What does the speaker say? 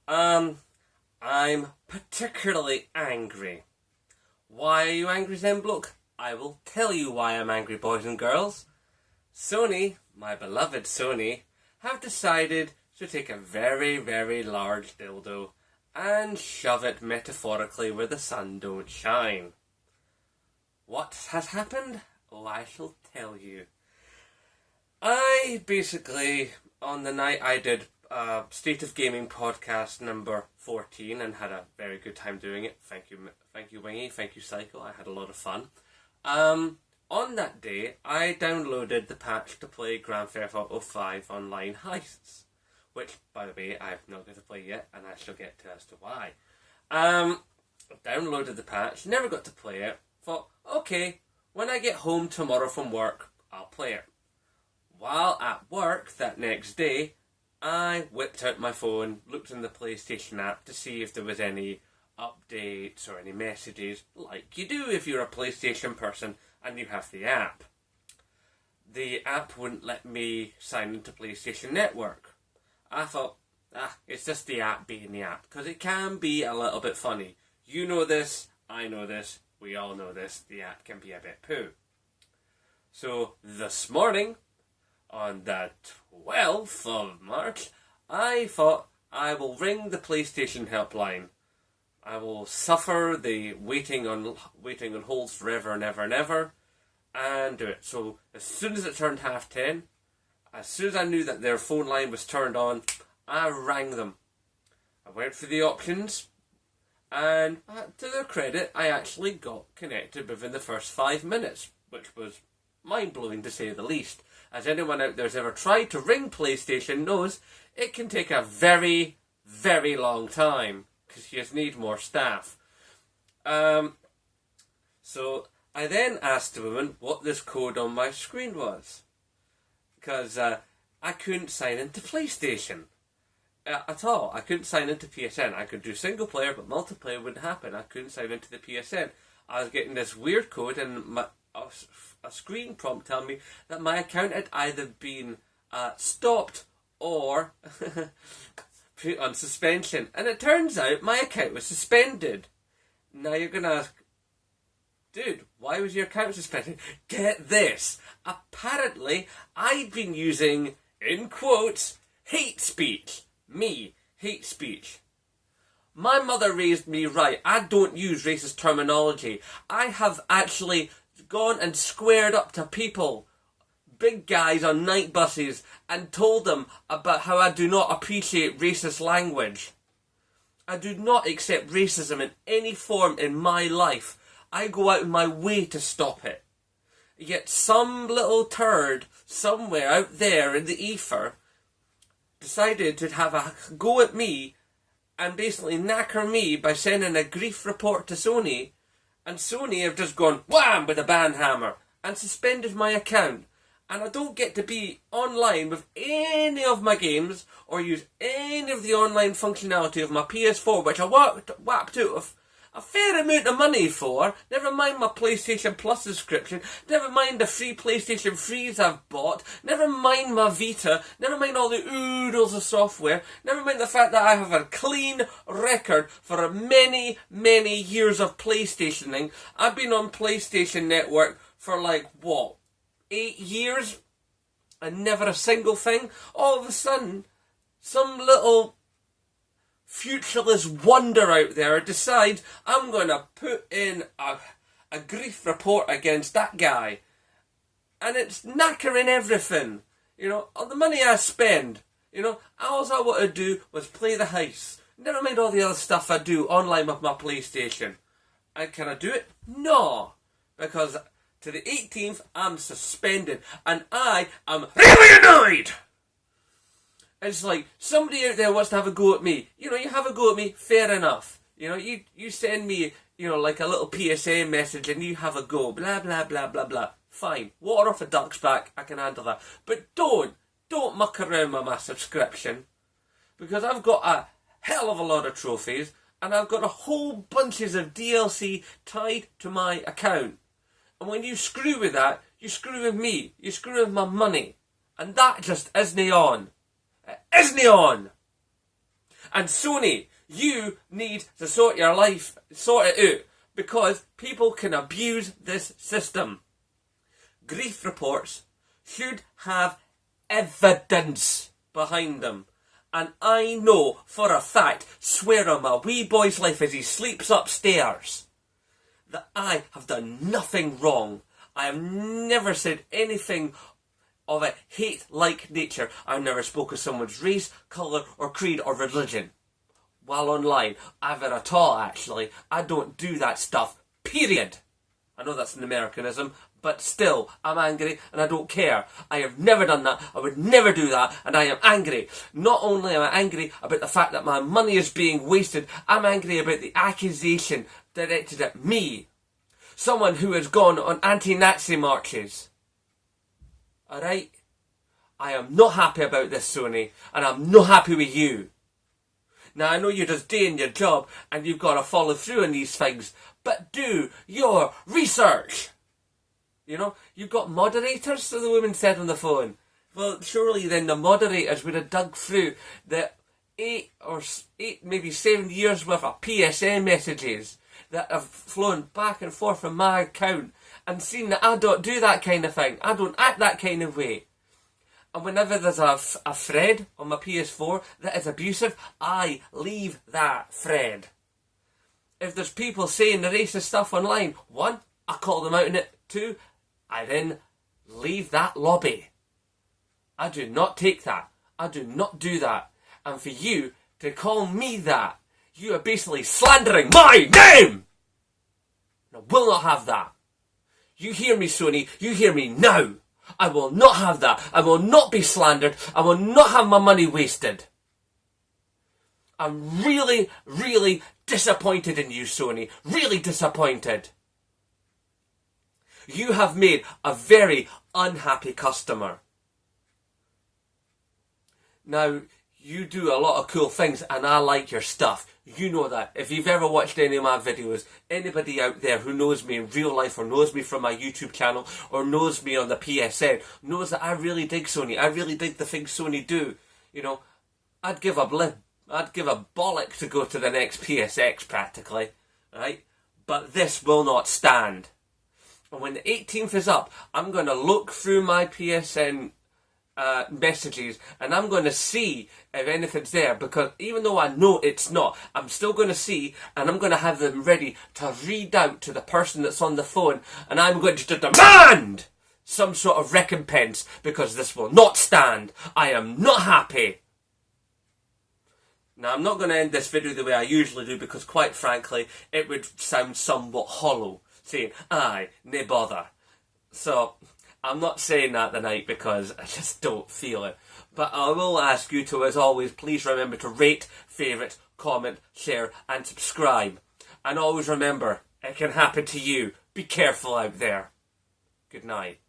I'm particularly angry. Why are you angry then, bloke? I will tell you why I'm angry, boys and girls. Sony, my beloved Sony, have decided to take a very, very large dildo and shove it metaphorically where the sun don't shine. What has happened? Oh, I shall tell you. I basically, on the night I did State of Gaming podcast number 14 and had a very good time doing it. Thank you Wingy, thank you Cycle, I had a lot of fun. On that day, I downloaded the patch to play Grand Theft Auto 5 Online Heists, which, by the way, I've not got to play yet, and I shall get to as to why. Downloaded the patch, never got to play it, thought, okay, when I get home tomorrow from work, I'll play it. While at work that next day, I whipped out my phone, looked in the PlayStation app to see if there was any updates or any messages, like you do if you're a PlayStation person and you have the app. The app wouldn't let me sign into PlayStation Network. I thought, it's just the app being the app, because it can be a little bit funny. You know this, I know this, we all know this, the app can be a bit poo. So this morning, on the 12th of March, I thought I will ring the PlayStation helpline. I will suffer the waiting on hold forever and ever and ever, and do it. So as soon as it turned 10:30, as soon as I knew that their phone line was turned on, I rang them. I went through the options, and to their credit, I actually got connected within the first 5 minutes, which was mind-blowing to say the least. As anyone out there's ever tried to ring PlayStation knows, it can take a very, very long time, because you just need more staff. So I then asked the woman what this code on my screen was, because I couldn't sign into PlayStation at all. I couldn't sign into PSN. I could do single player, but multiplayer wouldn't happen. I couldn't sign into the PSN. I was getting this weird code and a screen prompt telling me that my account had either been stopped or put on suspension. And it turns out my account was suspended. Now you're going to ask, dude, why was your account suspended? Get this. Apparently, I'd been using, in quotes, hate speech. Me, hate speech. My mother raised me right. I don't use racist terminology. I have actually gone and squared up to people, big guys on night buses, and told them about how I do not appreciate racist language. I do not accept racism in any form in my life. I go out of my way to stop it. Yet some little turd somewhere out there in the ether decided to have a go at me and basically knacker me by sending a grief report to Sony, and Sony have just gone wham with a banhammer and suspended my account, and I don't get to be online with any of my games or use any of the online functionality of my PS4, which I whacked out a fair amount of money for, never mind my PlayStation Plus subscription, never mind the free PlayStation 3s I've bought, never mind my Vita, never mind all the oodles of software, never mind the fact that I have a clean record for many, many years of PlayStationing. I've been on PlayStation Network for 8 years, and never a single thing. All of a sudden, some little futureless wonder out there decides I'm going to put in a grief report against that guy, and it's knackering everything. All the money I spend, all I want to do was play the heist. Never mind all the other stuff I do online with my PlayStation. And can I do it? No, because to the 18th I'm suspended, and I am really annoyed. It's like, somebody out there wants to have a go at me. You have a go at me, fair enough. You send me, like a little PSA message and you have a go, blah, blah, blah, blah, blah. Fine. Water off a duck's back, I can handle that. But don't muck around with my subscription. Because I've got a hell of a lot of trophies, and I've got a whole bunches of DLC tied to my account. And when you screw with that, you screw with me. You screw with my money. And that just isn't on. Isn't on? And Sony, you need to sort it out, because people can abuse this system. Grief reports should have evidence behind them. And I know for a fact, swear on my wee boy's life as he sleeps upstairs, that I have done nothing wrong. I have never said anything of a hate-like nature. I've never spoken of someone's race, colour or creed or religion while online. Ever at all, actually. I don't do that stuff, period. I know that's an Americanism, but still, I'm angry and I don't care. I have never done that, I would never do that, and I am angry. Not only am I angry about the fact that my money is being wasted, I'm angry about the accusation directed at me. Someone who has gone on anti-Nazi marches. Alright? I am not happy about this, Sony, and I'm not happy with you. Now, I know you're just doing your job and you've got to follow through on these things, but do your research. You know, you've got moderators, so the woman said on the phone. Well, surely then the moderators would have dug through the 8 maybe 7 years worth of PSN messages that have flown back and forth from my account and seen that I don't do that kind of thing. I don't act that kind of way. And whenever there's a thread on my PS4 that is abusive, I leave that thread. If there's people saying the racist stuff online, 1, I call them out on it. 2, I then leave that lobby. I do not take that. I do not do that. And for you to call me that, you are basically slandering my name! I will not have that. You hear me, Sony. You hear me now. I will not have that. I will not be slandered. I will not have my money wasted. I'm really, really disappointed in you, Sony. Really disappointed. You have made a very unhappy customer. Now, you do a lot of cool things and I like your stuff. You know that. If you've ever watched any of my videos, anybody out there who knows me in real life or knows me from my YouTube channel or knows me on the PSN knows that I really dig Sony. I really dig the things Sony do. You know, I'd give a bollock to go to the next PSX practically, right? But this will not stand. And when the 18th is up, I'm going to look through my PSN messages and I'm going to see if anything's there, because even though I know it's not, I'm still going to see and I'm going to have them ready to read out to the person that's on the phone, and I'm going to demand some sort of recompense because this will not stand. I am not happy. Now, I'm not going to end this video the way I usually do because, quite frankly, it would sound somewhat hollow, saying, aye, nae bother. So, I'm not saying that tonight because I just don't feel it. But I will ask you to, as always, please remember to rate, favourite, comment, share and subscribe. And always remember, it can happen to you. Be careful out there. Good night.